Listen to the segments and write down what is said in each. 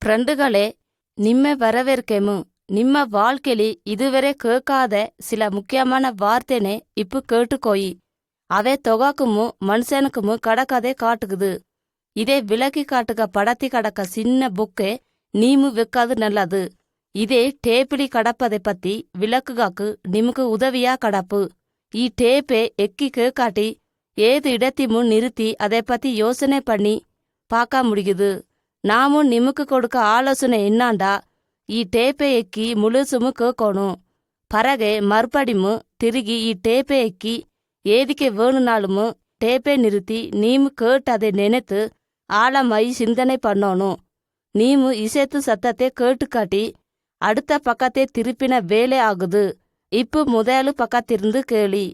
ಫ್ರೆಂಡುಗಳೇ, ನಿಮ್ಮ வரவேற்கேமு ನಿಮ್ಮ வாழ்க்கைಲಿ இதுவரை கேட்காத சில முக்கியமான வார்த்தைனே இப்போ கேட்டுக்கோயி. அவே தொகாக்குமு மனுஷனுக்குமு கடக்கதே காட்டுக்குது. இதே விளக்கி காட்டுக படத்தி கடக்க சின்ன புக்கே நீமு வைக்காது நல்லது. இதே டேப்பிலி கடப்பதை பத்தி விளக்குகாக்கு நிமுக்கு உதவியா கடப்பு. ಈ ಟೇಪೆ எக்கி கேட்காட்டி ஏது இடத்திமு நிறுத்தி அதை பத்தி யோசனை பண்ணி பார்க்க முடியுது. நாமும் நிமுக்கு கொடுக்க ஆலோசனை என்னாண்டா, ಈ ಟೇಪೆ எக்கி முழுசுமு கேட்கணும். பரகே மறுபடிமு திருகி ಈ ಟೇಪೆ எக்கி ஏதிக்கு வேணுனாலுமு டேப்பை நிறுத்தி நீமு கேட்டு அதை நினைத்து ஆழமாய் சிந்தனை பண்ணணும். நீமு இசைத்து சத்தத்தை கேட்டுக்காட்டி அடுத்த பக்கத்தை திருப்பின வேலை ஆகுது. இப்போ முதலு பக்கத்திருந்து கேளி.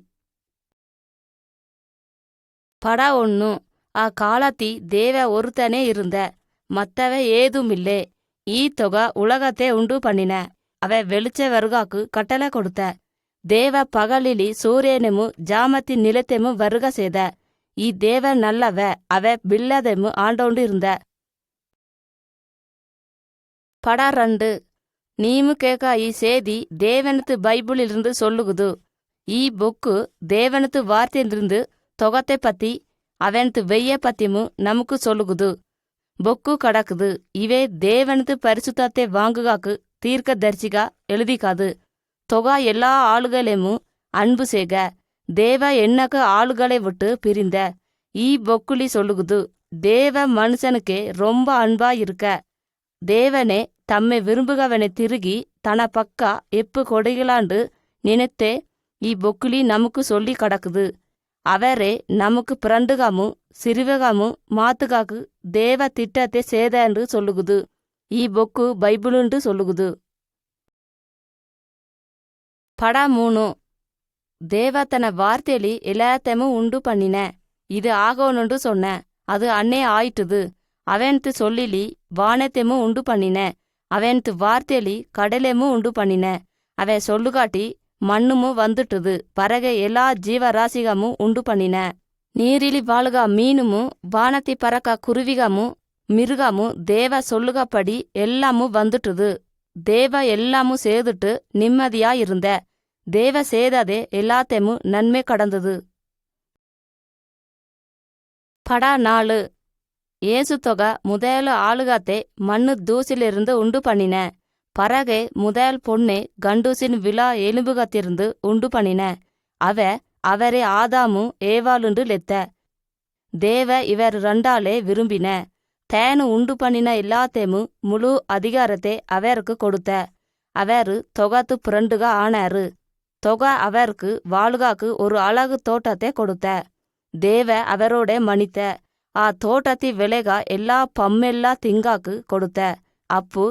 படா ஒண்ணு. ಆ ಕಾಲತಿ ದೇವ ஒருத்தனே இருந்த, மத்தவ ஏதுமில்லே. ಈ தொக உலகத்தை உண்டு பண்ணின. அவ வெளிச்ச வருகாக்கு கட்டளை கொடுத்த. தேவ பகலிலி சூரியனமு ஜாமத்தி நிலத்தெமு வருக செய்த. ಈ தேவ நல்லவ, அவ பில்லதெமு ஆண்டோண்டு இருந்த. படா 2. நீமு கேட்க ಈ சேதி தேவனத்து பைபிளிலிருந்து சொல்லுகுது. ಈ புக்கு தேவனத்து வார்த்தையிலிருந்து தொகத்தை பத்தி அவனத்து வெய்ய பத்திமு நமக்கு சொல்லுகுது. பொக்கு கடக்குது. இவே தேவனத்து பரிசுத்தத்தை வாங்குகாக்கு தீர்க்க தரிசிகா எழுதிக்காது. தொகா எல்லா ஆளுகளையும் அன்பு செய்க. தேவ என்னக்கு ஆளுகளை விட்டு பிரிந்த. ಈ பொக்குலி சொல்லுகுது, தேவ மனுஷனுக்கே ரொம்ப அன்பா இருக்க. தேவனே தம்மை விரும்புகவனை திருகி தன பக்கா எப்பு கொடைகளாண்டு நினைத்தே ಈ பொக்குலி நமக்கு சொல்லி கடக்குது. அவரே நமக்கு பிரண்டுகாமு சிறுவகாமு மாத்துகாக்கு தேவ திட்டத்தை சேதன்று சொல்லுகுது. ಈ பொக்கு பைபிளுண்டு சொல்லுகுது. படா 3. தேவ தன வார்த்தையிலி எல்லாத்தையும் உண்டு பண்ணின. இது ஆகணுண்டு சொன்ன. அது அன்னே ஆயிட்டுது. அவனத்து சொல்லிலி வானத்தையும் உண்டு பண்ணின. அவனத்து வார்த்தையிலி கடலையும் உண்டு பண்ணின. அவ சொல்லுகாட்டி மண்ணுமு வந்துட்டுது. பறகை எல்லா ஜீவராசிகமும் உண்டு பண்ணின. நீரிலி வாழுக மீனுமு வானத்தி பறக்க குருவிகமு மிருகமு தேவ சொல்லுகப்படி எல்லாமு வந்துட்டுது. தேவ எல்லாமு சேதுட்டு நிம்மதியா இருந்த. தேவ சேததே எல்லாத்தையும் நன்மை கடந்தது. படா 4. ஏசு தொகை முதல் ஆளுகத்தை மண்ணு தூசிலிருந்து உண்டு பண்ணின. பறகை முதல் பொண்ணை கண்டூசின் விழா எலும்புகத்திருந்து உண்டு பண்ணின. அவரே ஆதாமு ஏவாளுண்டு லெத்த. தேவ இவர் 2ஆலே விரும்பின. தேனு உண்டு பண்ணின எல்லாத்தையும் முழு அதிகாரத்தை அவருக்கு கொடுத்த. அவரு தொகத்து புரண்டுக ஆனாரு. தொகை அவருக்கு வாழுகாக்கு ஒரு அழகு தோட்டத்தை கொடுத்த. தேவ அவரோட மணித்த. ಆ தோட்டத்தி விளைக எல்லா பம்மெல்லா திங்காக்கு கொடுத்த. அப்பு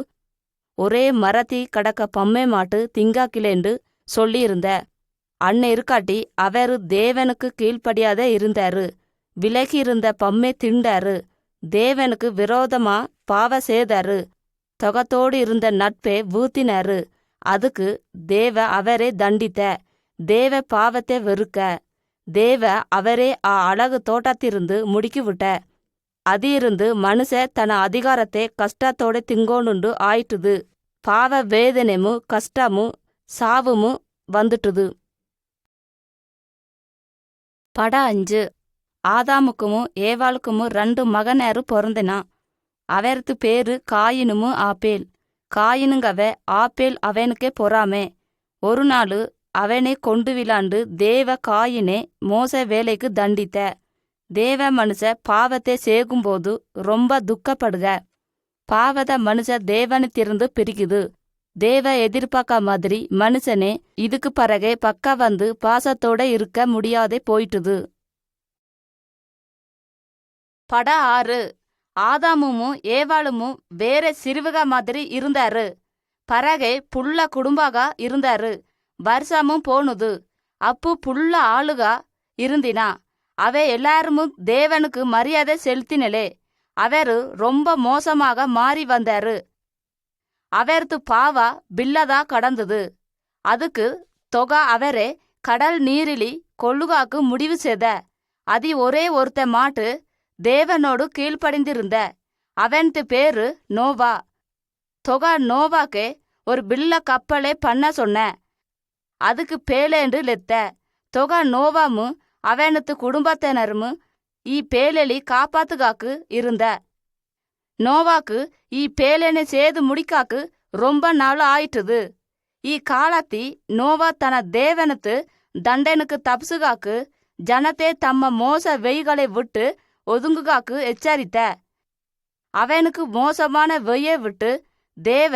ஒரே மரத்தி கடக்க பம்மை மாட்டு திங்காக்கிலேண்டு சொல்லியிருந்த. அன்னை இருக்காட்டி அவரு தேவனுக்கு கீழ்ப்படியாத இருந்தாரு. விலகி இருந்த பம்மை திண்டாரு. தேவனுக்கு விரோதமா பாவ செய்தாரு. தொகத்தோடு இருந்த நட்பை ஊத்தினாரு. அதுக்கு தேவ அவரே தண்டித்த. தேவ பாவத்தை வெறுக்க. தேவ அவரே அழகு தோட்டத்திருந்து முடுக்கிவிட்ட. அது இருந்து மனுஷ தன அதிகாரத்தை கஷ்டத்தோட திங்கோணுண்டு ஆயிட்டுது. பாவ வேதனைமு கஷ்டமு சாவுமு வந்துட்டுது. படா 5. ஆதாமுக்குமு ஏவாளுக்குமு 2 மகனேரு பொறந்தினா. அவரது பேரு காயினுமு ஆப்பேல். காயினுங்கவ ஆப்பேல் அவனுக்கே பொறாமே. ஒரு நாள் அவனை கொண்டு விளாண்டு தேவ காயினே மோச வேலைக்கு தண்டித்த. தேவ மனுஷ பாவத்தை சேகும்போது ரொம்ப துக்கப்படுக. பாவத மனுஷ தேவனத்திருந்து பிரிக்குது. தேவ எதிர்பார்க்க மாதிரி மனுஷனே இதுக்கு பிறகே பக்க வந்து பாசத்தோட இருக்க முடியாதே போயிட்டுது. படா 6. ஆதாமுமு ஏவாளுமு வேற சிறுவக மாதிரி இருந்தாரு. பறகை புள்ள குடும்பாக இருந்தாரு. வருஷமும் போனுது. அப்பு புள்ள ஆளுகா இருந்தினா. அவை எல்லாருமு தேவனுக்கு மரியாதை செலுத்தினலே. அவரு ரொம்ப மோசமாக மாறி வந்தாரு. அவரது பாவா பில்லதா கடந்தது. அதுக்கு தொகை அவரே கடல் நீரிலி கொள்ளுகாக்கு முடிவு செய்த. அதி ஒரே ஒருத்த மாட்டு தேவனோடு கீழ்ப்படிந்திருந்த. அவனது பேரு நோவா. தொகா நோவாக்கு ஒரு பில்ல கப்பலே பண்ண சொன்ன. அதுக்கு பேலேண்டு லெத்த. தொகா நோவாமும் அவனத்து குடும்பத்தினரும் ஈ பேலெலி காப்பாத்துகாக்கு இருந்த. நோவாக்கு ஈ பேலேனை சேது முடிக்காக்கு ரொம்ப நாள் ஆயிட்டுது. ஈ காலத்தி நோவா தன தேவனத்து தண்டனுக்கு தப்சுகாக்கு ஜனத்தே தம்ம மோச வெய்களை விட்டு ஒதுங்குகாக்கு எச்சரித்த. அவனுக்கு மோசமான வெய்யை விட்டு தேவ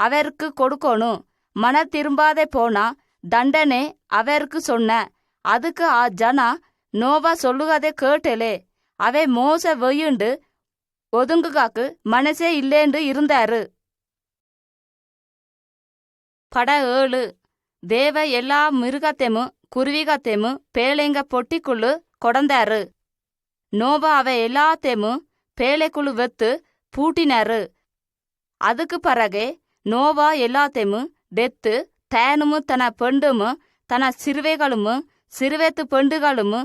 அவருக்கு கொடுக்கணும். மன திரும்பாதே போனா தண்டனை அவருக்கு சொன்ன. அதுக்கு ஆ ஜனா நோவா சொல்லுகதே கேட்டலே. அவை மோச வெய்யுண்டு ஒதுங்குகாக்கு மனசே இல்லேண்டு இருந்தாரு. பட 7. தேவ எல்லா மிருகத்தையும் குருவிகத்தையும் பேழைங்க பொட்டிக்குள்ளு கொடந்தாரு. நோவா அவை எல்லாத்தையும் பேழைக்குள்ளு வெத்து பூட்டினாரு. அதுக்கு பிறகே நோவா எல்லாத்தையும் டெத்து தேனும் தன பெண்டும் தன சிறுவைகளும் சிறுவேத்து பெண்டுகளும்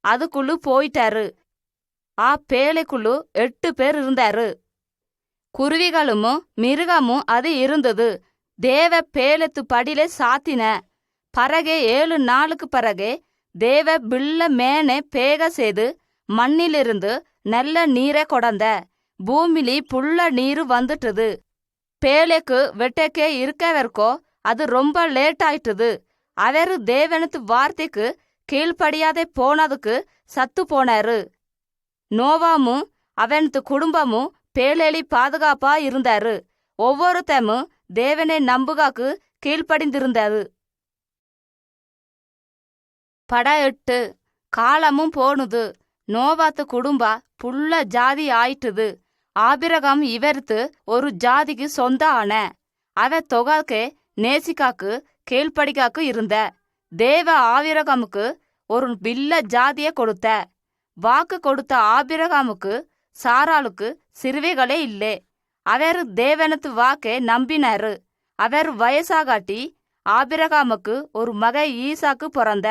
அதுக்குள்ளு போயிட்டாரு. ஆ பேழைக்குள்ளு 8 பேர் இருந்தாரு. குருவிகளும் மிருகமும் அது இருந்தது. தேவ பேலத்து படியிலே சாத்தின. பறகே 7 நாளுக்கு பிறகே தேவ பில்ல மேனே பேக செய்து மண்ணிலிருந்து நல்ல நீரை கொடந்த. பூமிலி புள்ள நீரு வந்துட்டுது. பேலைக்கு வெட்டக்கே இருக்கவர்க்கோ அது ரொம்ப லேட் ஆயிட்டுது. அவரு தேவனத்து வார்த்தைக்கு கீழ்ப்படியாதே போனதுக்கு சத்து போனாரு. நோவாமும் அவனத்து குடும்பமும் பேலேலி பாதுகாப்பா இருந்தாரு. ஒவ்வொருத்தமும் தேவனை நம்புகாக்கு கீழ்ப்படிந்திருந்தாரு. பட 8. காலமும் போனுது. நோவாத்து குடும்பா புள்ள ஜாதி ஆயிட்டுது. ஆபிரகாம் இவர்த்து ஒரு ஜாதிக்கு சொந்த ஆன. அவ தொகாக்கே நேசிக்காக்கு கீழ்ப்படிக்காக்கு இருந்த. தேவ ஆபிரகாமுக்கு ஒரு பில்ல ஜாதியை கொடுத்த. வாக்கு கொடுத்த ஆபிரகாமுக்கு சாராளுக்கு சிறுவைகளே இல்லே. அவர் தேவனத்து வாக்கே நம்பினாரு. அவர் வயசாகாட்டி ஆபிரகாமுக்கு ஒரு மக ஈசாக்கு பிறந்த.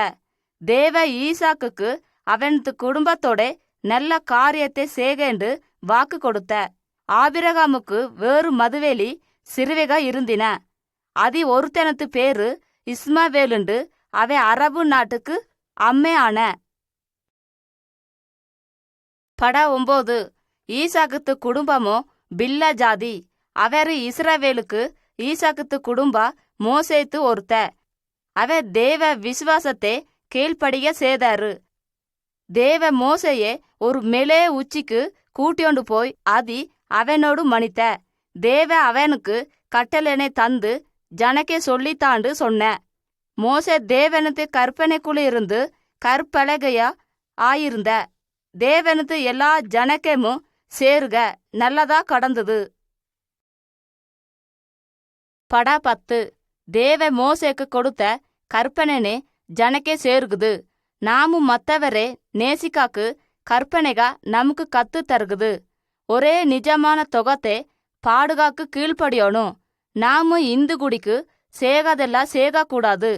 தேவ ஈசாக்குக்கு அவனது குடும்பத்தோட நல்ல காரியத்தை செய்கேண்டு வாக்கு கொடுத்த. ஆபிரகாமுக்கு வேறு மதுவேலி சிறுவைக இருந்தின. அதி ஒருத்தனத்து பேரு இஸ்மவேலுண்டு. அவை அரபு நாட்டுக்கு அம்மே ஆன. பட 9. ஈசாக்குத்து குடும்பமோ பில்ல ஜாதி. அவரு இஸ்ரவேலுக்கு ஈசாக்குத்து குடும்பா மோசேத்து ஒருத்த. அவ தேவ விசுவாசத்தை கீழ்ப்படிய செய்தாரு. தேவ மோசையே ஒரு மெலே உச்சிக்கு கூட்டியோண்டு போய் அதி அவனோடு மணித்த. தேவ அவனுக்கு கட்டளனை தந்து ஜனக்கே சொல்லித்தாண்டு சொன்ன. மோசே தேவனத்து கற்பனைக்குள்ள இருந்து கற்பலகையா ஆயிருந்த. தேவனத்து எல்லா ஜனக்கேமும் சேருக நல்லதா கடந்தது. பட 10. தேவ மோசேக்கு கொடுத்த கற்பனைனே ஜனக்கே சேருகுது. நாமும் மற்றவரே நேசிக்காக்கு கற்பனைகா நமக்கு கத்து தருகுது. ஒரே நிஜமான தொகத்தை பாடுகாக்கு கீழ்ப்படியோணும். நாமும் இந்து குடிக்கு சேகாதெல்லாம் சேகக்கூடாது.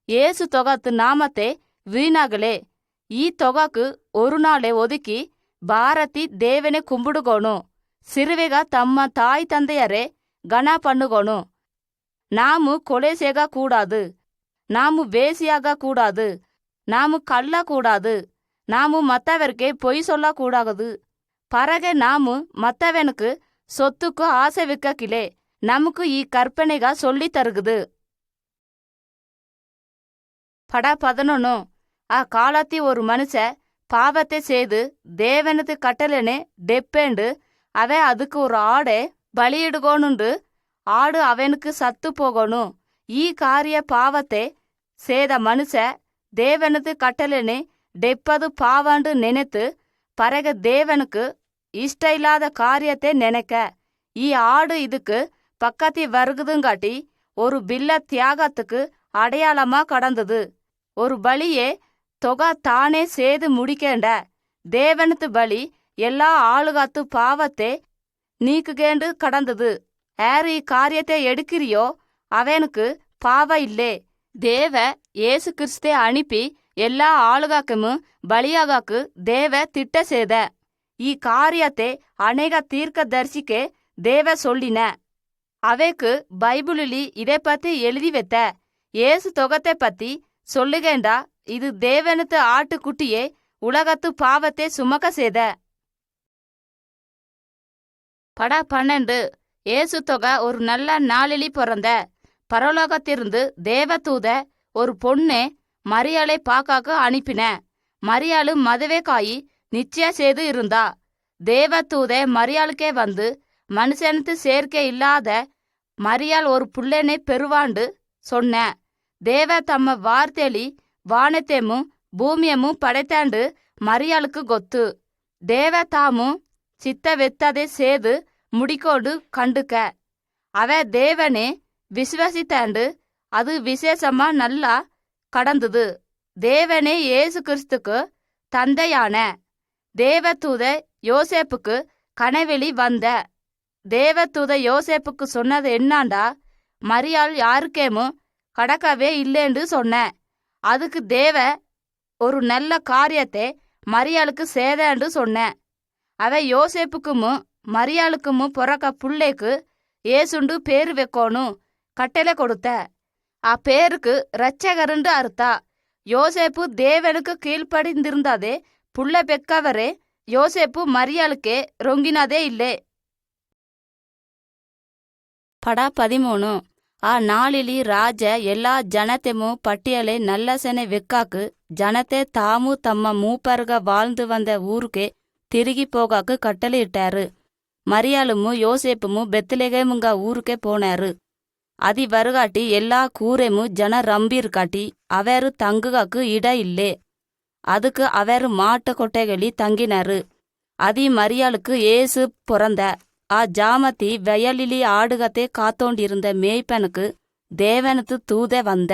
ஏசு தொகத்து நாமத்தை வீணாகலே. ஈ தொகாக்கு ஒரு நாளை ஒதுக்கி பாரதி தேவனை கும்பிடுகோணும். சிறுவைகா தம்ம தாய் தந்தையரே கனா பண்ணுகோணும். நாமு கொலை சேக கூடாது. நாமு வேசியாக கூடாது. நாமு கள்ள கூடாது. நாமு மற்றவர்க்கே பொய் சொல்லக்கூடாது. பறகை நாமு மற்றவனுக்கு சொத்துக்கு ஆசை வைக்கக்கிலே. நமக்கு ஈ கற்பனைகா சொல்லி தருகுது. பட 11. காலத்தி ஒரு மனுஷ பாவத்தை செய்து தேவனத்து கட்டளனே டெப்பேண்டு அவ அதுக்கு ஒரு ஆடை பலியிடுகோனுண்டு. ஆடு அவனுக்கு சத்து போகணும். ஈ காரிய பாவத்தை செய்த மனுஷ தேவனத்து கட்டளனே டெப்பது பாவாண்டு நினைத்து பறக தேவனுக்கு இஷ்ட இல்லாத காரியத்தை நினைக்க. ஈ ஆடு இதுக்கு பக்கத்தி வருகுதுங்காட்டி ஒரு பில்ல தியாகத்துக்கு அடையாளமா கடந்தது. ஒரு பலியே தொகா தானே செய்து முடிக்கேண்ட. தேவனத்து பலி எல்லா ஆளுகாத்து பாவத்தை நீக்குகேண்டு கடந்தது. ஏறு காரியத்தை எடுக்கிறியோ அவனுக்கு பாவ இல்லே. தேவ ஏசு கிறிஸ்தே அனுப்பி எல்லா ஆளுகாக்கும் பலியாகாக்கு தேவ திட்ட செய்த. ஈ காரியத்தை அநேக தீர்க்க தரிசிக்கே தேவ சொல்லின. அவைக்கு பைபிளிலி இதை பத்தி எழுதி வைத்த ஏசு தொகத்தை பத்தி சொல்லுகேண்டா. இது தேவனத்து ஆட்டுக்குட்டியே உலகத்து பாவத்தை சுமக்க செய்த. படா 12. ஏசு தொகை ஒரு நல்ல நாளிலி பிறந்த. பரலோகத்திலிருந்து தேவதூத ஒரு பொண்ணே மரியாளை பாக்காக்கு அனுப்பின. மரியாளு மதுவைக்காயி நிச்சயம் செய்து இருந்தா. தேவதூத மரியாளுக்கே வந்து, மனுஷனுக்கு சேர்க்கை இல்லாத மரியாள் ஒரு புள்ளனை பெறுவாண்டு சொன்ன. தேவ தம்ம வார்த்தையலி வானத்தையும் பூமியமும் படைத்தாண்டு மரியாளுக்கு கொத்து. தேவ தாமும் சித்த வெத்ததை சேது முடிக்கோடு கண்டுக்க. அவ தேவனே விசுவாசித்தாண்டு அது விசேஷமா நல்லா கடந்தது. தேவனே இயேசு கிறிஸ்துக்கு தந்தையான. தேவதூத யோசேப்புக்கு கனவெளி வந்த. தேவதூத யோசேப்புக்கு சொன்னது என்னாண்டா, மரியாள் யாருக்கேமும் கடக்கவே இல்லைன்னு சொன்ன. அதுக்கு தேவ ஒரு நல்ல காரியத்தை மரியாளுக்கு சேதாண்டு சொன்ன. அவ யோசேப்புக்கும் மரியாளுக்கும் பிறக்க புள்ளைக்கு ஏசுண்டு பேரு வைக்கணும் கட்டளை கொடுத்த. பேருக்கு இரட்சகருண்டு அர்த்தா. யோசேப்பு தேவனுக்கு கீழ்ப்படிந்திருந்ததே புள்ள பெக்கவரே. யோசேப்பு மரியாளுக்கே ரொங்கினதே இல்லை. படா 13. ಆ ನಾಳಿಲಿ ರಾಜ ಎಲ್ಲಾ ಜನತೆಮು ಪಟ್ಟಿಯಲೆ ನಲ್ಲಸನೆ வெக்காக்கு ஜனத்தை தாமு தம்ம மூப்பருக வாழ்ந்து வந்த ஊருக்கே திருகி போகாக்கு கட்டளை இட்டாரு. மரியாளுமு யோசேப்புமு பெத்லெகேமுங்க ஊருக்கே போனாரு. அதி வருகாட்டி எல்லா கூரைமு ஜன ரம்பிருக்காட்டி அவரு தங்குகாக்கு இட இல்லே. அதுக்கு அவரு மாட்டு கொட்டைகளி தங்கினாரு. அதி மரியாளுக்கு ஏசு பிறந்த. ஜாமத்தி வயலிலி ஆடுகத்தை காத்தோண்டிருந்த மேய்ப்பனுக்கு தேவனத்து தூதே வந்த.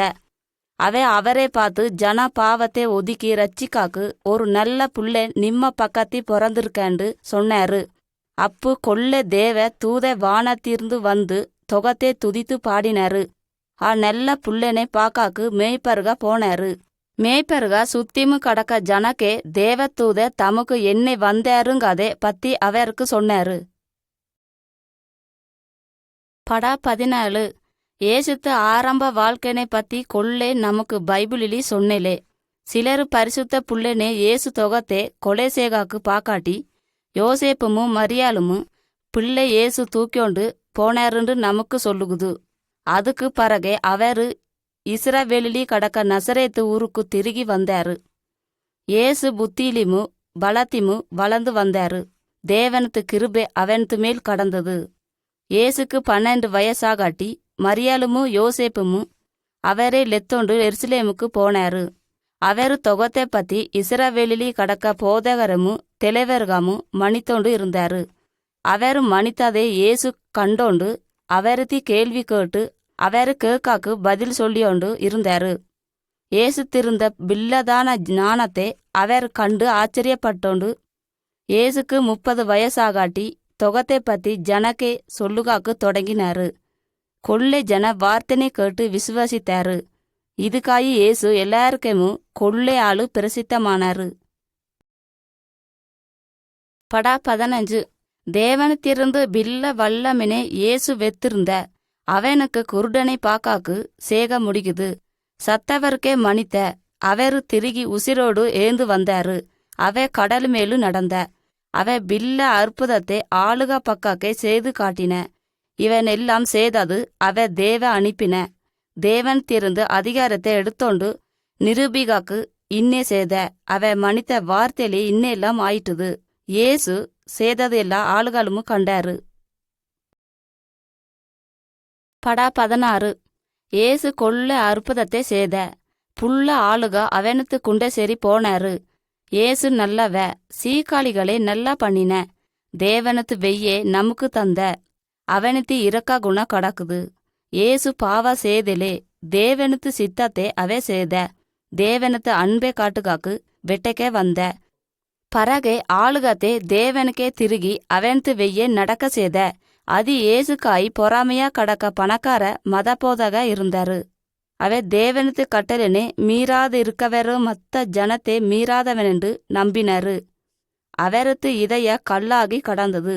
அவரை பார்த்து ஜன பாவத்தை ஒதுக்கி ரச்சிக்காக்கு ஒரு நல்ல புள்ளை நிம்ம பக்கத்தி பிறந்திருக்கேண்டு சொன்னாரு. அப்பு கொள்ளை தேவ தூதை வானத்திருந்து வந்து தொகத்தை துதித்து பாடினாரு. நல்ல புள்ளனை பாக்காக்கு மேய்ப்பருக போனாரு. மேய்ப்பருக சுத்திமு கடக்க ஜனக்கே தேவதூத தமக்கு என்னை வந்தாருங்கதை பத்தி அவருக்கு சொன்னாரு. படா 14. ஏசுத்த ஆரம்ப வாழ்க்கைனை பத்தி கொள்ளை நமக்கு பைபிளிலி சொன்னலே. சிலரு பரிசுத்த புள்ளனே ஏசு தொகத்தை கொலை சேகாக்கு பாக்காட்டி யோசேப்புமு மரியாளுமு பிள்ளை ஏசு தூக்கியோண்டு போனாருன்னு நமக்கு சொல்லுகுது. அதுக்கு பிறகே அவரு இஸ்ரவேலிலி கடக்க நசரேத்து ஊருக்கு திருகி வந்தாரு. ஏசு புத்தியிலிமு பலத்திமு வளர்ந்து வந்தாரு. தேவனத்து கிருபை அவனத்து மேல் கடந்தது. ஏசுக்கு 12 வயசாகாட்டி மரியாளுமு யோசேப்புமு அவரே லெத்தோண்டு எருசலேமுக்கு போனாரு. அவரு தொகத்தை பத்தி இஸ்ரவேலிலி கடக்க போதகரமு தெலைவர்காமு மணித்தோண்டு இருந்தாரு. அவரு மணித்ததை ஏசு கண்டோண்டு அவரத்தி கேள்வி கேட்டு அவரு கேக்காக்கு பதில் சொல்லியோண்டு இருந்தாரு. ஏசு திருந்த பில்லதான ஞானத்தை அவர் கண்டு ஆச்சரியப்பட்டோண்டு ஏசுக்கு 30 வயசாகாட்டி தொகத்தை பத்தி ஜனக்கே சொல்லுகாக்கு தொடங்கினாரு. கொள்ளை ஜன வார்த்தனை கேட்டு விசுவாசித்தாரு. இதுக்காயி ஏசு எல்லாருக்கேமு கொள்ளை ஆளு பிரசித்தமானாரு. படா 15. தேவனத்திலிருந்து பில்ல வல்லமினை ஏசு வெத்திருந்த. அவனுக்கு குருடனை பாக்காக்கு சேக முடிக்குது. சத்தவருக்கே மணித்த. அவரு திருகி உசிரோடு ஏந்து வந்தாரு. அவ கடல் மேலு நடந்த. அவ பில்ல அற்புதத்தை ஆளுக பக்காக்கே செய்து காட்டின. இவன் எல்லாம் செய்தது அவ தேவ அனுப்பின. தேவன் திருந்து அதிகாரத்தை எடுத்தோண்டு நிரூபிகாக்கு இன்னே செய்த. அவ மனித வார்த்தையிலே இன்னெல்லாம் ஆயிட்டுது. ஏசு செய்தது எல்லா ஆளுகளும் கண்டாரு. படா 16. ஏசு கொள்ள அற்புதத்தை செய்த. புள்ள ஆளுக அவனத்து குண்டை சரி போனாரு. ஏசு நல்லவ சீக்காளிகளை நல்லா பண்ணின. தேவனத்து வெய்யே நமக்கு தந்த. அவனத்து இரக்க குண கடக்குது. ஏசு பாவ செய்தலே தேவனத்து சித்தத்தை அவை செய்த. தேவனத்து அன்பை காட்டுகாக்கு வெட்டைக்கே வந்த. பரகை ஆளுகத்தை தேவனுக்கே திருகி அவனத்து வெய்யே நடக்க செய்த. அது ஏசுக்காய் பொறாமையா கடக்க பணக்கார மதபோதக இருந்தாரு. அவை தேவனத்து கட்டளனை மீறாது இருக்கவரு மத்த ஜனத்தை மீறாதவனென்று நம்பினாரு. அவரத்து இதய கல்லாகி கடந்தது.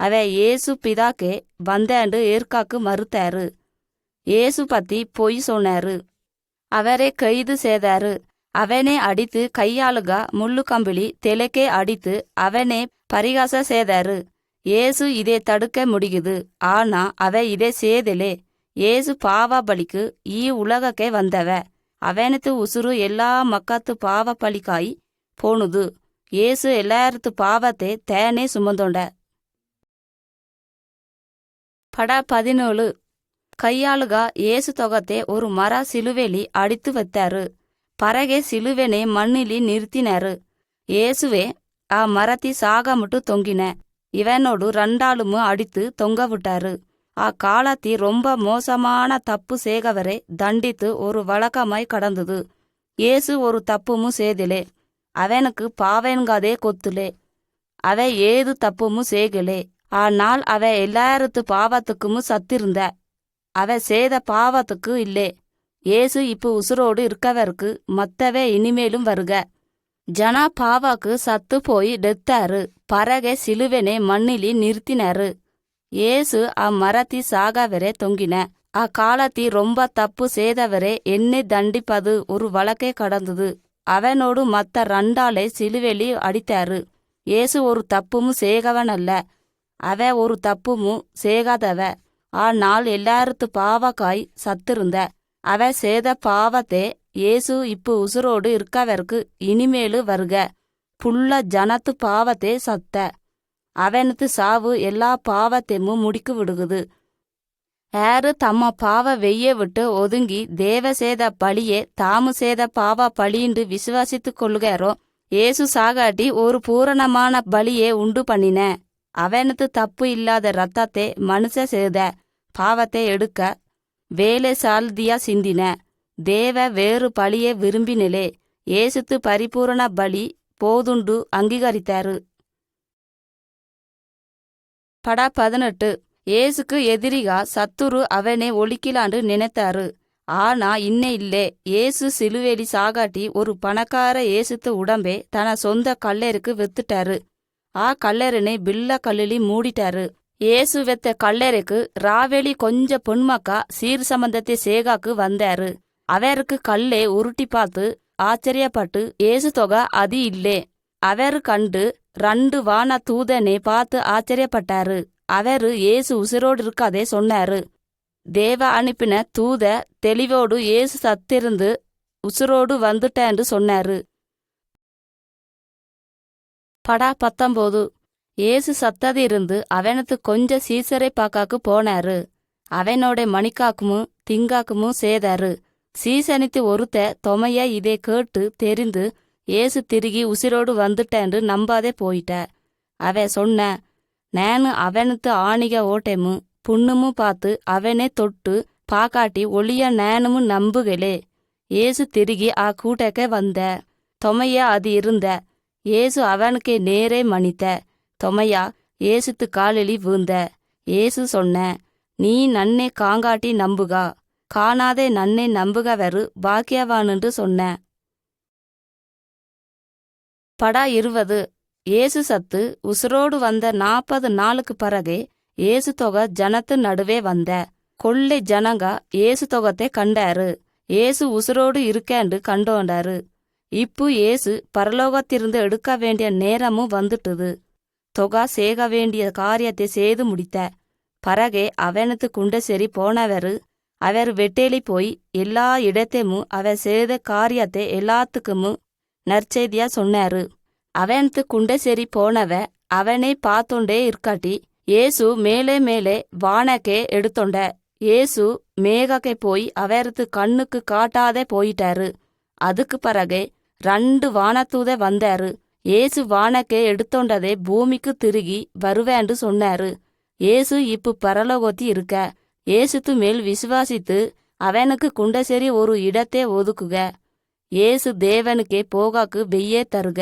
அவ ஏசு பிதாக்கே வந்தேண்டு ஏற்காக்கு மறுத்தாரு. ஏசு பத்தி பொய் சொன்னாரு. அவரே கைது செய்தாரு. அவனே அடித்து கையாளுக முள்ளு கம்பிளி தெலைக்கே அடித்து அவனே பரிகாச செய்தாரு. ஏசு இதை தடுக்க முடியுது. ஆனா அவ இதை செய்தலே. ஏசு பாவ பலிக்கு ஈ உலகக்கே வந்தவ. அவனத்து உசுறு எல்லா மக்கத்து பாவ பலிக்காய் போனுது. ஏசு எல்லாரத்து பாவத்தை தேனே சுமந்தோண்ட. பட 17. கையாளுக ஏசு தொகத்தை ஒரு மர சிலுவேலி அடித்து வைத்தாரு. பரகே சிலுவனை மண்ணிலி நிறுத்தினாரு. ஏசுவே ஆ மரத்தி சாக முட்டு தொங்கின. இவனோடு 2 ஆளுமு அடித்து தொங்க விட்டாரு. ஆ காலத்தி ரொம்ப மோசமான தப்பு சேகவரை தண்டித்து ஒரு வழக்கமாய் கடந்தது. ஏசு ஒரு தப்புமு செய்திலே. அவனுக்கு பாவன்காதே கொத்துலே. அவ ஏது தப்புமு சேகலே. ஆனால் அவ எல்லாரத்து பாவத்துக்குமு சத்திருந்த. அவ செய்த பாவத்துக்கு இல்லே. ஏசு இப்போ உசுரோடு இருக்கவருக்கு மத்தவே இனிமேலும் வருக. ஜனா பாவாக்கு சத்து போய் டெத்தாரு. பரகே சிலுவனை மண்ணிலி நிறுத்தினாரு. ஏசு மரத்தி சாகவரே தொங்கின. காலத்தி ரொம்ப தப்பு செய்தவரே என்னை தண்டிப்பது ஒரு வழக்கே கடந்தது. அவனோடு மத்த 2 ஆளை சிலுவெளி அடித்தாரு. ஏசு ஒரு தப்புமு சேகவன் அல்ல. அவ ஒரு தப்புமு சேகாதவ. ஆனால் எல்லாரத்து பாவக்காய் சத்திருந்த. அவ செய்த பாவத்தே ஏசு இப்போ உசுரோடு இருக்கவருக்கு இனிமேலு வருக. புள்ள ஜனத்து பாவத்தே சத்த. அவனத்து சாவு எல்லா பாவத்தையும் முடிக்கு விடுகுது. யாரு தம்ம பாவ வெய்ய விட்டு ஒதுங்கி தேவ சேத பழியே தாமு சேத பாவ பழியின்று விசுவாசித்து கொள்ளுகாரோ ஏசு சாகாட்டி ஒரு பூரணமான பலியே உண்டு பண்ணின. அவனத்து தப்பு இல்லாத ரத்தத்தை மனுஷ செய்த பாவத்தை எடுக்க வேலை சால்தியா சிந்தின. தேவ வேறு பழியை விரும்பினிலே. ஏசுத்து பரிபூரண பலி போதுண்டு அங்கீகரித்தாரு. பட 18. ஏசுக்கு எதிரிகா சத்துரு அவனை ஒழிக்கலாண்டு நினைத்தாரு. ஆனா இன்ன இல்லே. ஏசு சிலுவேலி சாகாட்டி ஒரு பணக்கார ஏசுத்து உடம்பே தன சொந்த கல்லருக்கு வித்துட்டாரு. கல்லறனை பில்ல கல்லிலி மூடிட்டாரு. ஏசு வெத்த கல்லறைக்கு ராவேலி கொஞ்ச பொன்மக்கா சீர் சம்பந்தத்தை சேகாக்கு வந்தாரு. அவருக்கு கல்லே உருட்டி பார்த்து ஆச்சரியப்பட்டு ஏசு தொகை அது இல்லே. அவரு கண்டு 2 வான தூதனை பார்த்து ஆச்சரியப்பட்டாரு. அவரு ஏசு உசிரோடு இருக்காதே சொன்னாரு. தேவ அனுப்பின தூத தெளிவோடு ஏசு சத்திருந்து உசுரோடு வந்துட்டேன்னு சொன்னாரு. பட 19. ஏசு சத்தது இருந்து அவனத்து கொஞ்ச சீசரை பாக்காக்கு போனாரு. அவனோட மணிக்காக்குமும் திங்காக்குமும் சேதாரு. சீசனித்து ஒருத்த தொமைய இதை கேட்டு தெரிந்து ஏசு திருகி உசிரோடு வந்துட்டேன்னு நம்பாதே போயிட்ட. அவ சொன்ன, நானு அவனத்து ஆணிக ஓட்டமும் புண்ணுமும் பார்த்து அவனே தொட்டு பாக்காட்டி ஒளிய நானும் நம்புகளே. ஏசு திருகி கூட்டக்க வந்த. தொமைய அது இருந்த. ஏசு அவனுக்கே நேரே மணித்த. தொமையா ஏசுத்து காலிலி வீழ்ந்த. ஏசு சொன்ன, நீ நன்னே காங்காட்டி நம்புகா. காணாதே நன்னே நம்புகவரு பாக்கியவானுன்று சொன்ன. பட 20. ஏசு சத்து உசுரோடு வந்த 40 நாளுக்கு பிறகே ஏசு தொகை ஜனத்து நடுவே வந்த. கொள்ளை ஜனங்க ஏசு தொகத்தை கண்டாரு. ஏசு உசுரோடு இருக்கேண்டு கண்டோண்டாரு. இப்போ ஏசு பரலோகத்திலிருந்து எடுக்க வேண்டிய நேரமும் வந்துட்டுது. தொகா சேக வேண்டிய காரியத்தை செய்து முடித்த. பரகே அவனத்து குண்டசேரி போனவரு அவர் வெட்டேலி போய் எல்லா இடத்தையும் அவர் செய்த காரியத்தை எல்லாத்துக்கும் நற்செய்தியா சொன்னாரு. அவனத்து குண்டசேரி போனவ அவனை பார்த்தோண்டே இருக்காட்டி ஏசு மேலே மேலே வானக்கே எடுத்தோண்ட. ஏசு மேகக்கே போய் அவரது கண்ணுக்கு காட்டாதே போயிட்டாரு. அதுக்கு பிறகே 2 வானத்தூத வந்தாரு. ஏசு வானக்கே எடுத்தோண்டதே பூமிக்கு திருகி வருவேண்டு சொன்னாரு. ஏசு இப்ப பரலோகத்தி இருக்க. ஏசுத்து மேல் விசுவாசித்து அவனுக்கு குண்டசேரி ஒரு இடத்தை ஒதுக்குக. ஏசு தேவனுக்கே போகாக்கு வெய்யே தருக.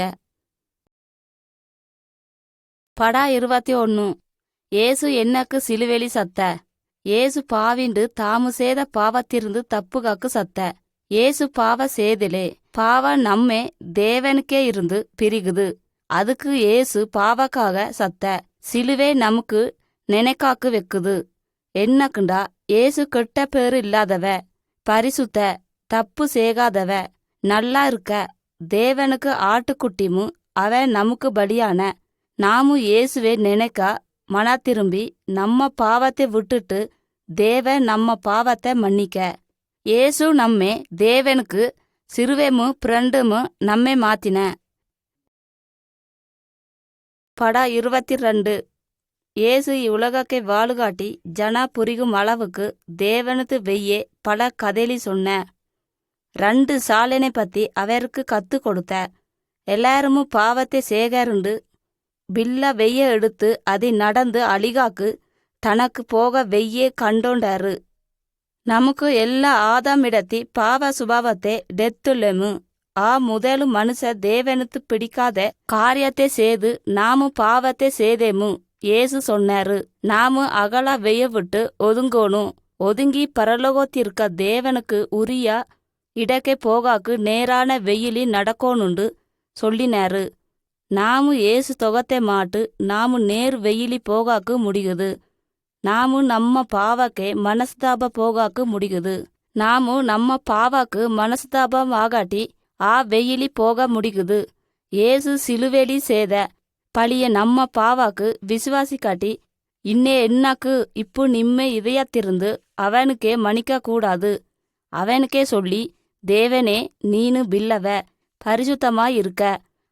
பட 21. ஏசு என்னக்கு சிலுவேலி சத்த. ஏசு பாவிண்டு தாமு சேத பாவத்திருந்து தப்புகாக்கு சத்த. ஏசு பாவ சேதிலே. பாவ நம்மே தேவனுக்கே இருந்து பிரிகுது. அதுக்கு ஏசு பாவக்காக சத்த. சிலுவே நமக்கு நினைக்காக்கு வைக்குது. என்னக்குண்டா ஏசு கெட்ட பேரு இல்லாதவ, பரிசுத்த, தப்பு செய்யாதவ, நல்லா இருக்க தேவனுக்கு ஆட்டுக்குட்டியும் அவ நமக்கு பலியான. நாமும் இயேசுவே நினைக்க மன திரும்பி நம்ம பாவத்தை விட்டுட்டு தேவ நம்ம பாவத்தை மன்னிக்க. ஏசு நம்மே தேவனுக்கு சிறுவேமும் பிரண்டுமும் நம்மை மாத்தின. படா 22. ஏசு இவ்வுலகத்தை வாழுகாட்டி ஜனா புரிகும் அளவுக்கு தேவனுக்கு வெய்யே பல கதைலி சொன்ன. 2 சாலனை பத்தி அவருக்கு கத்து கொடுத்த. எல்லாருமும் பாவத்தை சேகருண்டு பில்ல வெய்ய எடுத்து அதை நடந்து அழிகாக்கு தனக்கு போக வெய்யே கண்டோண்டாரு. நமக்கு எல்லா ஆதாமிடத்தி பாவ சுபாவத்தை டெத்துள்ளமு. முதலு மனுஷ தேவனுக்கு பிடிக்காத காரியத்தை செய்து நாமு பாவத்தை செய்தேமு ஏசு சொன்னாரு. நாமு அகலா வெய்ய விட்டு ஒதுங்கோணும். ஒதுங்கி பரலோகத்திற்க தேவனுக்கு உரிய இடக்கே போகாக்கு நேரான வெயிலி நடக்கோணுண்டு சொல்லினாரு. நாமு ஏசு தொகத்தை மாட்டு நாமு நேர் வெயிலி போகாக்கு முடியுது. நாமு நம்ம பாவக்கே மனஸ்தாப போகாக்கு முடியுது. நாமு நம்ம பாவாக்கு மனஸ்தாபம் ஆகாட்டி வெயிலி போக முடியுது. ஏசு சிலுவேலி செய்த பழிய நம்ம பாவாக்கு விசுவாசி காட்டி இன்னே என்னாக்கு இப்போ நிம்மை இதயத்திருந்து அவனுக்கே மன்னிக்க கூடாது. அவனுக்கே சொல்லி, தேவனே நீனு பில்லவ பரிசுத்தமாயிருக்க,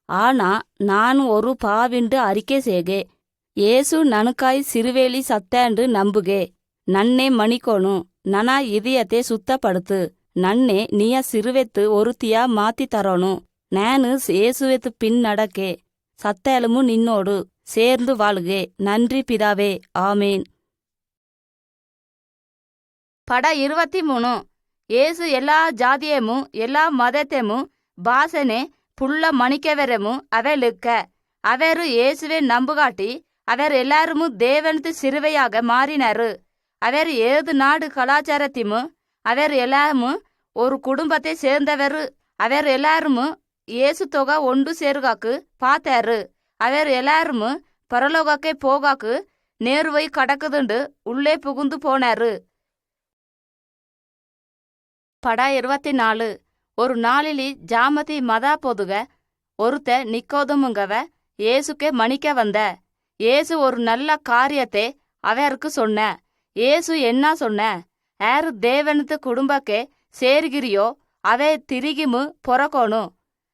ஆனா நான் ஒரு பாவிண்டு அறிக்கை செய்கே. ஏசு நனுக்காய் சிறுவேலி சத்தாண்டு நம்புகே. நன்னே மணிக்கோணும். நனா இதயத்தை சுத்தப்படுத்து. நன்னே நீய சிறுவெத்து ஒருத்தியா மாத்தி தரணும். நானு ஏசுவெத்து பின் நடக்கே. சத்தேலமும் நின்னோடு சேர்ந்து வாழுகே. நன்றி பிதாவே, ஆமேன். பட 23. ஏசு எல்லா ஜாதியமும் எல்லா மதத்தையும் பாசனே புள்ள மணிக்கவரமும் அவளுக்க. அவரு இயேசுவை நம்புகாட்டி அவர் எல்லாரும் தேவனுக்கு சிறுவையாக மாறினாரு. அவர் ஏது நாடு கலாச்சாரத்தையும் அவர் எல்லாரும் ஒரு குடும்பத்தை சேர்ந்தவர். அவர் எல்லாரும் ஏசு தொகை ஒன்று சேருகாக்கு பார்த்தாரு. அவர் எல்லாரும் பரலோகக்கே போகாக்கு நேருவை கடக்குதுண்டு உள்ளே புகுந்து போனாரு. படா 24. ஒரு நாளிலி ஜாமதி மதா பொதுக ஒருத்த நிக்கோதுமுங்கவ ஏசுக்கே மணிக்க வந்த. ஏசு ஒரு நல்ல காரியத்தை அவருக்கு சொன்ன. ஏசு என்ன சொன்ன? யாரு தேவனுக்கு குடும்பக்கே சேருகிறியோ அவை திரிகிமு பொறக்கோணும்.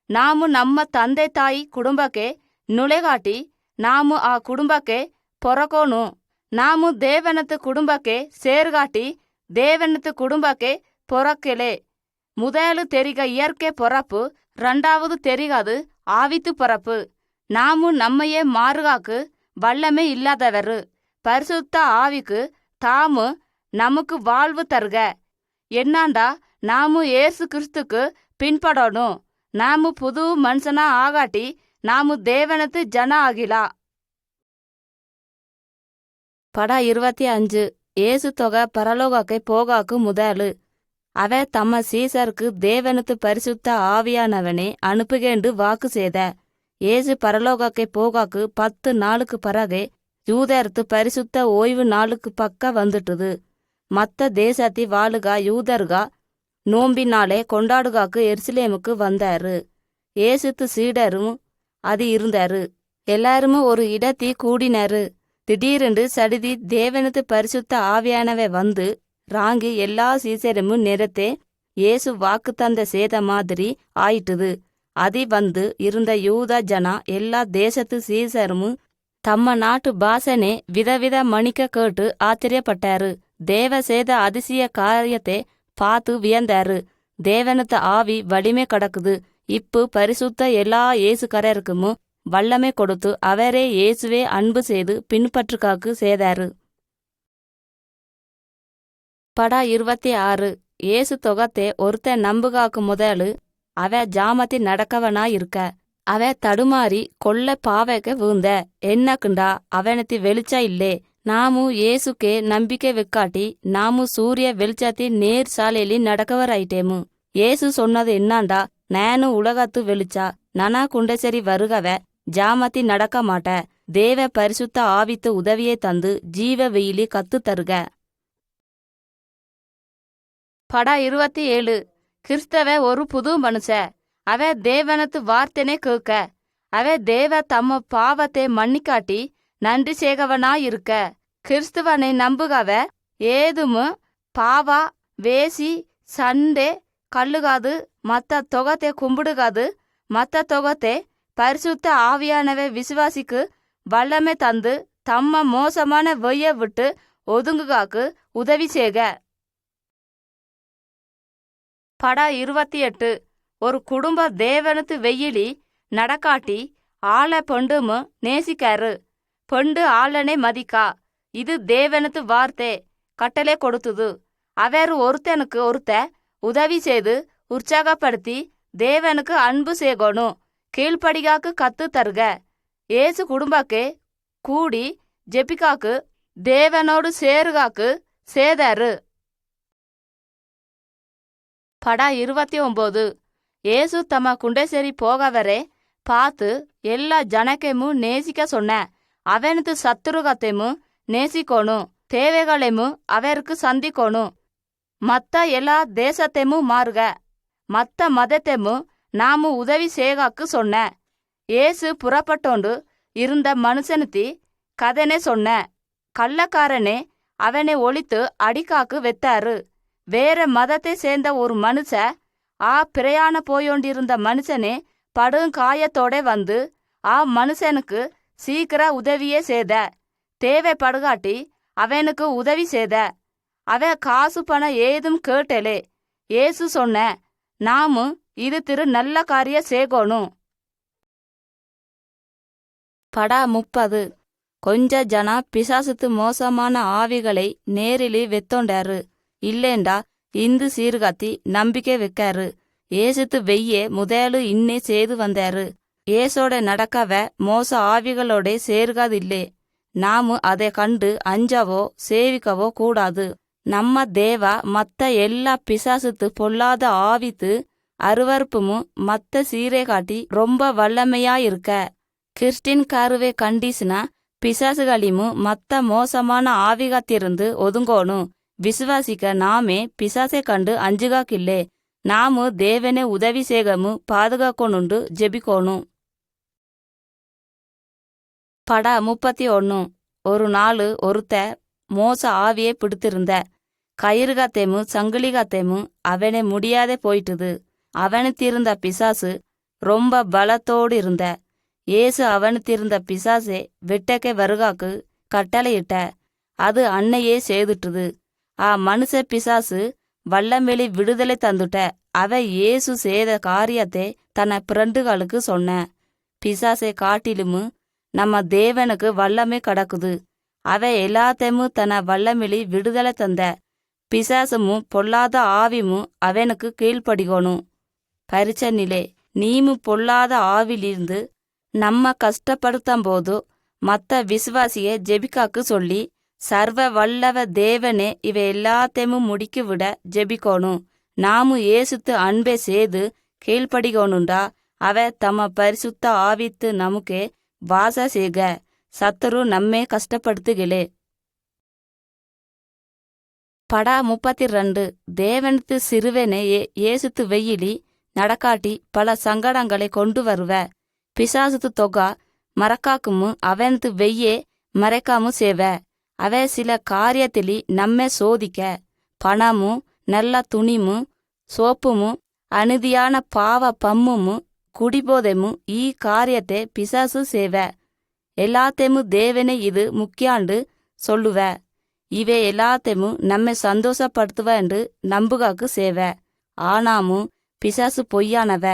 நாமு நம்ம ತಂದೆ ತಾಯಿ ಕುಟುಂಬಕ್ಕೆ ನುಳೆಗಾಟಿ ನಾಮು ಆ ಕುಟುಂಬಕ್ಕೆ ಪೊರಕೋನು. ನಾಮು ದೇವನತ್ತು ಕುಟುಂಬಕ್ಕೆ ಸೇರ್ಗಾಟಿ ದೇವನತ್ತು ಕುಟುಂಬಕ್ಕೆ பொறக்கலே. முதலு தெரிக இயற்கை பொறப்பு, 2வது தெரிகாது ஆவித்து பொறப்பு. நாமு நம்மையே மாறுகாக்கு வல்லமே இல்லாதவரு. பரிசுத்த ஆவிக்கு தாமு நமக்கு வாழ்வு தருக. என்னாண்டா நாமு ஏசு கிறிஸ்துக்கு பின்படணும். நாமு புது மனுஷனா ஆகாட்டி நாமு தேவனத்து ஜன ஆகிலா. படா 25. ஏசு தொகை பரலோகக்கை போகாக்கு முதலு அவ தம்ம சீசருக்கு தேவனுக்கு பரிசுத்த ஆவியானவனே அனுப்புகேண்டு வாக்கு செய்த. ஏசு பரலோகக்கை போகாக்கு 10 நாளுக்கு பிறகு யூதர்த்து பரிசுத்த ஓய்வு நாளுக்கு பக்க வந்துட்டுது. மத்த தேசத்தி வாழுகா யூதர்கா நோம்பினாலே கொண்டாடுகாக்கு எருசலேமுக்கு வந்தாரு. ஏசுத்து சீடரும் அது இருந்தாரு. எல்லாருமே ஒரு இடத்தி கூடினாரு. திடீரென்று சடிதி தேவனுக்கு பரிசுத்த ஆவியானவை வந்து ராங்கி எல்லா சீசரமும் நிறத்தே ஏசு வாக்கு தந்த சேத மாதிரி ஆயிட்டுது. அதி வந்து இருந்த யூத ஜனா எல்லா தேசத்து சீசரும் தம்ம நாட்டு பாசனே விதவித மணிக்க கேட்டு ஆச்சரியப்பட்டாரு. தேவ சேத அதிசய காரியத்தை பார்த்து வியந்தாரு. தேவனத்து ஆவி வலிமை கடக்குது. இப்பு பரிசுத்த எல்லா ஏசுக்காரருக்கும் வல்லமை கொடுத்து அவரே இயேசுவே அன்பு செய்து பின்பற்றுக்காக்கு செய்தாரு. படா 26. ஏசு தொகத்தை ஒருத்த நம்புகாக்கு முதலு அவ ஜாமத்தி நடக்கவனா இருக்க. அவ தடுமாறி கொல்ல பாவைக்க விழுந்த. என்னக்குண்டா அவனத்தி வெளிச்சா இல்லே. நாமு ஏசுக்கே நம்பிக்கை வைக்காட்டி நாமு சூரிய வெளிச்சத்தி நேர் சாலையிலி நடக்கவராயிட்டேமு. ஏசு சொன்னது என்னாண்டா, நானு உலகத்து வெளிச்சா. நனா குண்டசரி வருகவ ஜாமத்தி நடக்க மாட்ட. தேவ பரிசுத்த ஆவித்து உதவியை தந்து ஜீவ வெயிலி கத்து தருக. படம் 27. கிறிஸ்தவ ஒரு புது மனுஷ. அவ தேவனத்து வார்த்தைனே கேட்க. அவ தேவ தம்ம பாவத்தை மன்னிக்காட்டி நன்றி சேகவனாயிருக்க. கிறிஸ்துவனை நம்புகவ ஏதும் பாவா வேசி சண்டே கல்லுகாது மத்த தொகத்தை கும்பிடுகாது. மத்த தொகத்தை பரிசுத்த ஆவியானவை விசுவாசிக்கு வல்லமை தந்து தம்ம மோசமான வெய்ய விட்டு ஒதுங்குகாக்கு உதவி செய்க. படம் 28. ஒரு குடும்ப தேவனத்து வெயிலி நடக்காட்டி ஆளை பொண்டுமு நேசிக்காரு. பொண்டு ஆளனை மதிக்கா. இது தேவனத்து வார்த்தை கட்டளை கொடுத்துது. அவர் ஒருத்தனுக்கு ஒருத்த உதவி செய்து உற்சாகப்படுத்தி தேவனுக்கு அன்பு செய்கணும். கீழ்ப்படிகாக்கு கத்து தருக. ஏசு குடும்பக்கே கூடி ஜெபிக்காக்கு தேவனோடு சேருகாக்கு சேதாரு. படம் 29. ஏசு தம்ம குண்டேசேரி போகவரே பார்த்து எல்லா ஜனக்கையும் நேசிக்க சொன்ன. அவனது சத்துருகத்தையும் நேசிக்கணும். தேவைகளையும் அவருக்கு சந்திக்கணும். மற்ற எல்லா தேசத்தையும் மாறுக. மற்ற மதத்தையும் நாம உதவி செய்காக்கு சொன்ன. ஏசு புறப்பட்டோண்டு இருந்த மனுஷனுத்தி கதனே சொன்ன. கள்ளக்காரனே அவனை ஒழித்து அடிக்காக்கு வெத்தாரு. வேற மதத்தை சேர்ந்த ஒரு மனுஷ பிரயாண போயோண்டிருந்த மனுஷனே படுங்காயத்தோட வந்து மனுஷனுக்கு சீக்கிர உதவியே செய்த. தேவைப்படுகாட்டி அவனுக்கு உதவி செய்த. அவ காசு பணம் ஏதும் கேட்டலே. ஏசு சொன்ன, நாமும் இது நல்ல காரிய செய்கணும். படம் 30. கொஞ்ச ஜனா பிசாசுத்து மோசமான ஆவிகளை நேரிலி வெத்தோண்டாரு. இல்லேண்டா இந்து சீர்காத்தி நம்பிக்கை வைக்காரு. ஏசுத்து வெய்யே முதலு இன்னே செய்து வந்தாரு. ஏசோட நடக்கவ மோச ஆவிகளோட சேர்காதில்லே. நாமு அதை கண்டு அஞ்சவோ சேவிக்கவோ கூடாது. நம்ம தேவா மத்த எல்லா பிசாசுத்து பொல்லாத ஆவித்து அருவறுப்பும் மத்த சீரை காட்டி ரொம்ப வல்லமையாயிருக்க. கிறிஸ்டின் காருவே கண்டிஸ்னா பிசாசுகளியும் மத்த மோசமான ஆவிகாத்திருந்து ஒதுங்கோணும். விசுவாசிக்க நாமே பிசாசை கண்டு அஞ்சுகாக்கில்லே. நாமு தேவனே உதவி சேகமு பாதுகாக்கணுண்டு ஜெபிக்கோணும். படம் 31. ஒரு நாள் ஒருத்த மோச ஆவியை பிடித்திருந்த. கயிறுகாத்தேமு சங்கிலிகாத்தேமு அவனை முடியாதே போயிட்டுது. அவனுத்திருந்த பிசாசு ரொம்ப பலத்தோடு இருந்த. ஏசு அவனுத்திருந்த பிசாசே வெட்டக்கே வருகாக்கு கட்டளையிட்ட. அது அன்னையே செய்துட்டுது. மனுஷ பிசாசு வல்லமேலி விடுதலை தந்துட்ட. அவ ஏசு செய்த காரியத்தை தன்னை பிறண்டுகளுக்கு சொன்ன. பிசாசை காட்டிலும் நம்ம தேவனுக்கு வல்லமை கடக்குது. அவ எல்லாத்தையும் தன்னை வல்லமேலி விடுதலை தந்த. பிசாசுமும் பொல்லாத ஆவியும் அவனுக்கு கீழ்ப்படிகணும். பரிச்சனிலே நீமு பொல்லாத ஆவிலிருந்து நம்ம கஷ்டப்படுத்தும் மத்த விசுவாசிய ஜெபிக்காக்கு சொல்லி சர்வ வல்லவ தேவனே இவை எல்லாத்தையும் முடிக்கி விட ஜெபிக்கணும். நாமு ஏசுத்து அன்பை செய்து கீழ்ப்படிகணுண்டா அவ தம்ம பரிசுத்த ஆவித்து நமக்கே வாச செய்க. சத்துரு நம்மை கஷ்டப்படுத்துகளே. படம் 32. தேவனத்து சிறுவனே ஏசுத்து வெயிலி நடக்காட்டி பல சங்கடங்களை கொண்டு வருவ. பிசாசுத்து தொகா மறக்காக்குமு அவனத்து வெய்யே மறைக்காமு சேவ. அவ சில காரியத்திலி நம்மை சோதிக்க. பணமும் நல்ல துணிமும் சோப்புமும் அநீதியான பாவ பம்மும் குடிபோதைமும் காரியத்தை பிசாசு சேவ. எல்லாத்தையும் தேவனே இது முக்கியாண்டு சொல்லுவ. இவை எல்லாத்தையும் நம்மை சந்தோஷப்படுத்துவன்று நம்புகாக்கு சேவ. ஆனாமும் பிசாசு பொய்யானவ.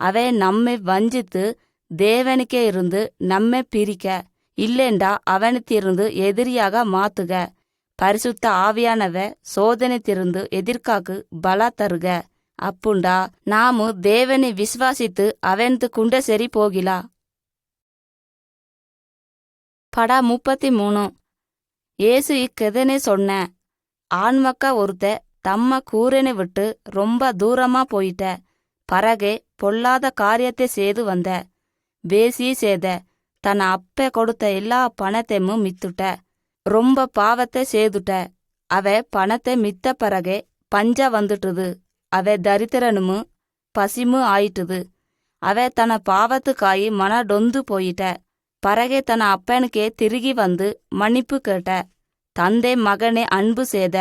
அவை நம்மை வஞ்சித்து தேவனுக்கே இருந்து நம்மை பிரிக்க. இல்லேண்டா அவனுத்திருந்து எதிரியாக மாத்துக. பரிசுத்த ஆவியானவ சோதனைத்திருந்து எதிர்காக்கு பல தருக. அப்புண்டா நாமு தேவனை விசுவாசித்து அவனுக்கு குண்ட சரி போகிலா. படம் 33. ஏசு இக்கெதனே சொன்ன. ஆண்மக்கா ஒருத்த தம்ம கூரனை விட்டு ரொம்ப தூரமா போயிட்ட. பறகே பொல்லாத காரியத்தை செய்து வந்த. வேசி சேத தன் அப்ப கொடுத்த எல்லா பணத்தையும் மித்துட்ட. ரொம்ப பாவத்தை செய்துட்ட. அவ பணத்தை மித்த பிறகே பஞ்ச வந்துட்டுது. அவ தரித்திரனுமு பசிமு ஆயிட்டுது. அவ தன பாவத்துக்காயி மனடொந்து போயிட்ட. பறகே தன அப்பனுக்கே திருகி வந்து மன்னிப்பு கேட்ட. தந்தை மகனை அன்பு செய்த.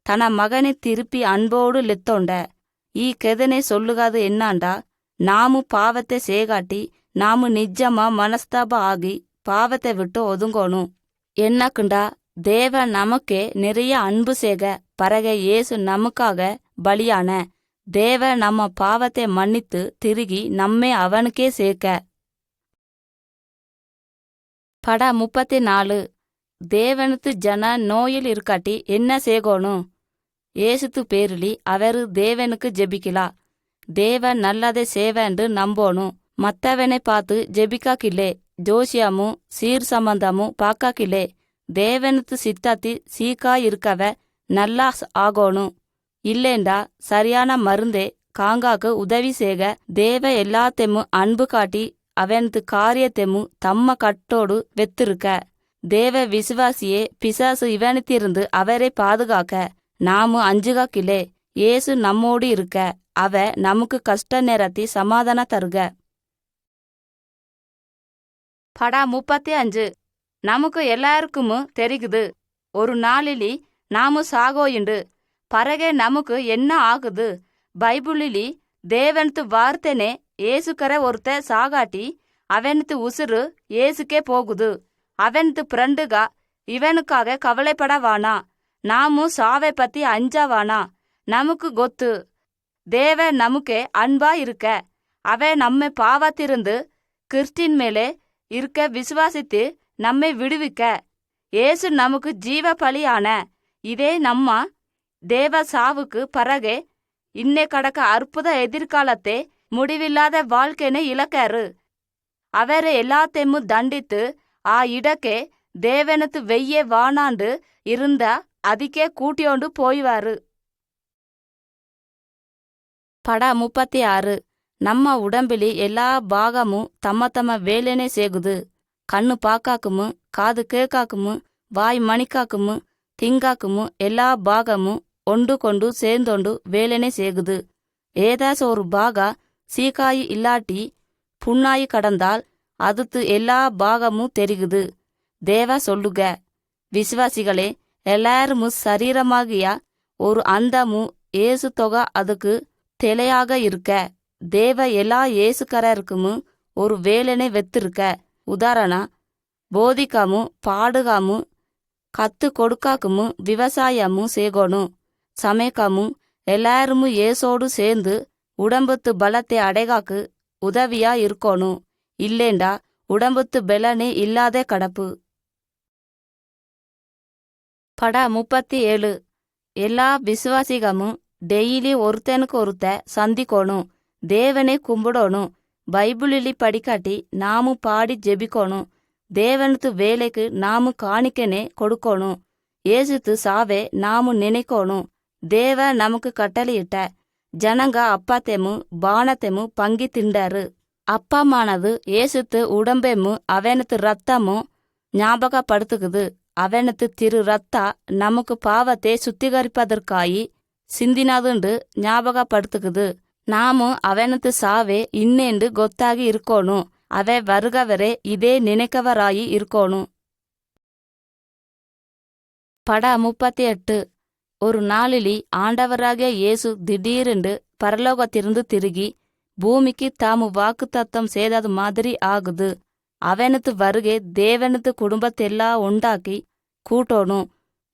தன மகனை திருப்பி அன்போடு லெத்தோண்ட. ஈ கெதனை சொல்லுகாது என்னாண்டா, நாமு பாவத்தை சேகாட்டி நாமு நிஜமா மனஸ்தாப ஆகி பாவத்தை விட்டு ஒதுங்கோணும். என்னக்குண்டா, தேவ நமக்கே நிறைய அன்பு சேக பறகை இயேசு நமக்காக பலியான. தேவ நம்ம பாவத்தை மன்னித்து திருகி நம்மை அவனுக்கே சேர்க்க. பட 34. தேவனுத்து ஜன நோயில் இருக்காட்டி என்ன செய்கோணும்? ஏசுத்து பேருலி அவரு தேவனுக்கு ஜெபிக்கலா. தேவன் நல்லதை சேவன்று நம்போணும். மத்தவனை பார்த்து ஜெபிக்காக்கில்லே. ஜோசியமும் சீர் சம்பந்தமும் பார்க்காக்கில்லே. தேவனுத்து சித்தத்தி சீக்கா இருக்கவ நல்லா ஆகோணும். இல்லேண்டா சரியான மருந்தே காங்காக்கு உதவி சேக தேவ எல்லாத்தையும் அன்பு காட்டி அவனது காரியத்தையும் தம்ம கட்டோடு வெத்திருக்க. தேவ விசுவாசியே பிசாசு இவனத்திருந்து அவரை பாதுகாக்க. நாமு அஞ்சுகாக்கிலே. ஏசு நம்மோடு இருக்க. அவ நமக்கு கஷ்ட நேரத்தி சமாதான தருக. பட 35. நமக்கு எல்லாருக்கும் தெரிகுது, ஒரு நாளிலி நாமு சாகோயுண்டு. பறகே நமக்கு என்ன ஆகுது? பைபிளிலி தேவனத்து வார்த்தைனே ஏசுக்கர ஒருத்த சாகாட்டி அவனத்து உசுறு ஏசுக்கே போகுது. அவனத்து பிரண்டுகா இவனுக்காக கவலைப்படவானா. நாமு சாவை பத்தி அஞ்சாவானா. நமக்கு கொத்து தேவ நமக்கே அன்பா இருக்க. அவ நம்மை பாவத்திருந்து கிறிஸ்டின் மேலே இருக்க விசுவாசித்து நம்மை விடுவிக்க. ஏசு நமக்கு ஜீவ பலியான. இதே நம்ம தேவ சாவுக்கு பறகே இன்னே கடக்க அற்புத எதிர்காலத்தை முடிவில்லாத வாழ்க்கைனை இழக்காரு. அவரை எல்லாத்தையும் தண்டித்து ஆ இடக்கே தேவனத்து வெய்யே வானாண்டு இருந்தா அதுக்கே கூட்டியோண்டு போய்வாரு. பட 36. நம்ம உடம்பிலி எல்லா பாகமும் தம்ம வேலைனே சேகுது. கண்ணு பாக்காக்குமு, காது கேக்காக்குமு, வாய் மணிக்காக்குமு, திங்காக்குமு எல்லா பாகமும் ஒண்டு கொண்டு சேர்ந்தொண்டு வேலைனே சேகுது. ஏதாச ஒரு பாகா சீக்காயி இல்லாட்டி புண்ணாயி கடந்தால் அதுத்து எல்லா பாகமும் தெரிகுது. தேவ சொல்லுக, விசுவாசிகளே, எல்லாரும் சரீரமாகியா ஒரு அந்தமு ஏசு தொகை அதுக்கு தெலையாக இருக்க. தேவ எல்லா ஏசுக்கரருக்கும் ஒரு வேலைனை வெத்திருக்க. உதாரணா, போதிக்காமு பாடுகாமு கத்து கொடுக்காக்குமு விவசாயமு சேகோணும். சமைக்காமு எல்லாரும் ஏசோடு சேர்ந்து உடம்புத்து பலத்தை அடைகாக்கு உதவியா இருக்கணும். இல்லேண்டா உடம்புத்து பலனே இல்லாத கடப்பு. பட 37. எல்லா விசுவாசிகமும் டெய்லி ஒருத்தனுக்கு ஒருத்த சந்திக்கணும். தேவனை கும்பிடணும். பைபிளிலி படிக்காட்டி நாமு பாடி ஜெபிக்கணும். தேவனுத்து வேலைக்கு நாமு காணிக்கனே கொடுக்கணும். ஏசுத்து சாவே நாமு நினைக்கணும். தேவ நமக்கு கட்டளையிட்ட ஜனங்க அப்பாத்தேமு பானத்தேமு பங்கி திண்டாரு. அப்பமானது ஏசுத்து உடம்பேமு அவனத்து ரத்தமும் ஞாபகப்படுத்துக்குது. அவனத்து திரு ரத்தா நமக்கு பாவத்தை சுத்திகரிப்பதற்காயி சிந்தினதுண்டு ஞாபகப்படுத்துக்குது. நாமு அவனத்து சாவே இன்னேண்டு கொத்தாகி இருக்கணும். அவ வருகவரே இதே நினைக்கவராயி இருக்கணும். பட 38. ஒரு நாளிலி ஆண்டவராகிய இயேசு திடீரென்று பரலோகத்திலிருந்து திருகி பூமிக்கு தாமு வாக்கு தத்தம் செய்தது மாதிரி ஆகுது. அவனத்து வருகை தேவனத்து குடும்பத்தெல்லாம் உண்டாக்கி கூட்டணும்.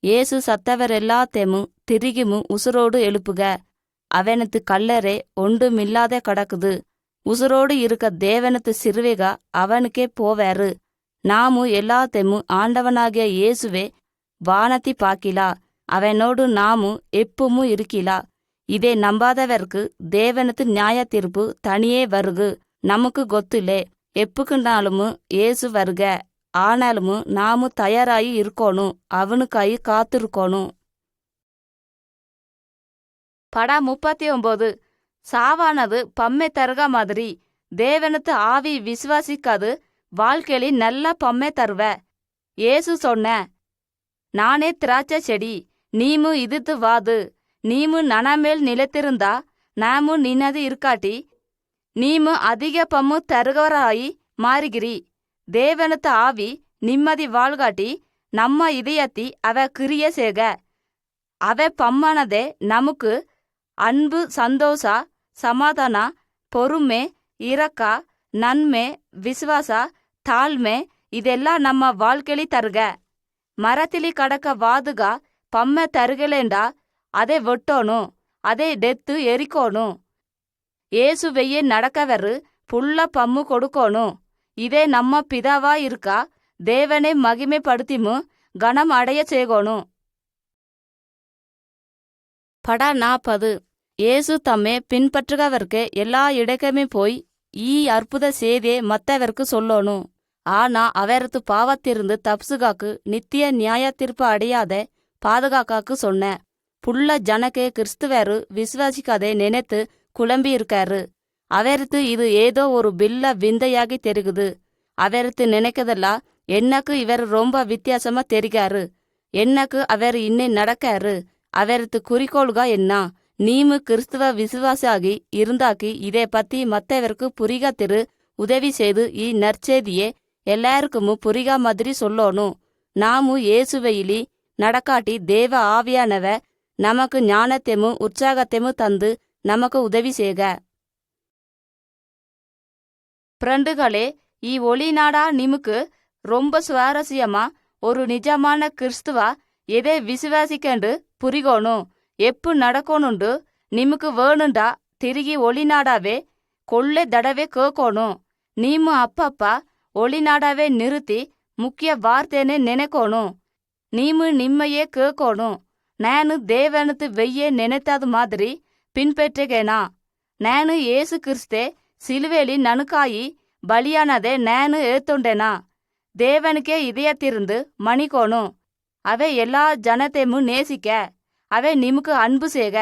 ஏசு சத்தவரெல்லாத்தேமு திருகிமு உசுரோடு எழுப்புக. அவனத்து கல்லறை ஒன்றுமில்லாத கடக்குது. உசுரோடு இருக்க தேவனத்து சிறுவேகா அவனுக்கே போவாரு. நாமு எல்லாத்தையும் ஆண்டவனாகிய இயேசுவே வானத்தி பாக்கிலா. அவனோடு நாமு எப்புமு இருக்கிலா. இதை நம்பாதவர்க்கு தேவனத்து நியாய தீர்ப்பு தனியே வருகு. நமக்கு கொத்துலே. எப்புக்குனாலும் ஏசு வருக. ஆனாலும் நாமு தயாராகி இருக்கணும். அவனுக்காய் காத்திருக்கணும். பட 39. சாவானது பம்மை தருக மாதிரி தேவனத்து ஆவி விசுவாசிக்காது வாழ்க்கையில நல்ல பம்மே தருவ. ஏசு சொன்ன, நானே திராட்சை செடி, நீமு இதித்து வாது. நீமு நனமேல் நிலைத்திருந்தா நாமு நின்னது இருக்காட்டி நீமு அதிக பம்மு தருகவராயி மாறுகிறி. தேவனத்து ஆவி நிம்மதி வாழ்காட்டி நம்ம இதயத்தி அவ கிரிய சேக. அவ பம்மானதே நமக்கு அன்பு, சந்தோஷ, சமாதான, பொறுமை, இரக்க, நன்மை, விசுவாச, தாழ்மை இதெல்லாம் நம்ம வாழ்க்கையில தருக. மரத்திலி கடக்க வாதுக பம்மை தருகலேண்டா அதை வெட்டணும், அதை டெத்து எரிக்கணும். ஏசு வெய்ய நடக்கவரு புல்ல பம்மு கொடுக்கணும். இதே நம்ம பிதாவா இருக்கா தேவனை மகிமைப்படுத்திமு கனம் அடைய செய்கணும். படா 40. ஏசு தம்மை பின்பற்றுகவர்க்கு எல்லா இடக்குமே போய் ஈ அற்புத செய்தியை மற்றவர்க்கு சொல்லணும். ஆனா அவரது பாவத்திருந்து தப்சுகாக்கு நித்திய நியாய தீர்ப்பு அடையாத பாதுகாக்காக்கு சொன்ன. புள்ள ஜனக்கே கிறிஸ்துவரு விசுவாசிக்காதே நினைத்து குழம்பி இருக்காரு. அவருக்கு இது ஏதோ ஒரு பில்ல விந்தையாகி தெரிகுது. அவருக்கு நினைக்கதெல்லாம் எனக்கு இவர் ரொம்ப வித்தியாசமா தெரிகாரு. எனக்கு அவர் இன்னும் நடக்காரு. அவருக்கு குறிக்கோள்கா என்ன? நீமு கிறிஸ்துவ விசுவாசாகி இருந்தாக்கி இதை பத்தி மற்றவருக்கு புரிகாத்திரு உதவி செய்து நற்செய்தியே எல்லாருக்கும் புரிகா மாதிரி சொல்லணும். நாமு இயேசுவையிலி நடக்காட்டி தேவ ஆவியானவ நமக்கு ஞானத்தையும் உற்சாகத்தையும் தந்து நமக்கு உதவி செய்க. ஃப்ரெண்டுகளே, ஒளி நாடா நிமுக்கு ரொம்ப சுவாரஸ்யமா ஒரு நிஜமான கிறிஸ்துவா எதை விசுவாசிக்கண்டு புரிகணும், எப்பு நடக்கணுண்டு நிமுக்கு வேணுண்டா திருகி ஒளிநாடாவே கொள்ளை தடவை கேட்கணும். நீமு அப்பப்பா ஒளிநாடாவே நிறுத்தி முக்கிய வார்த்தைன்னு நினைக்கணும். நீமு நிம்மையே கேட்கணும். நானு தேவனத்து வெய்யே நினைத்தது மாதிரி பின்பற்றுகேனா. நானு ஏசு கிறிஸ்தே சிலுவேலி நனுக்காயி பலியானதே நானு ஏத்துண்டேனா. தேவனுக்கே இதயத்திருந்து மணிக்கோணும். அவை எல்லா ஜனத்தையும் நேசிக்க. அவை நிமுக்கு அன்பு செய்க.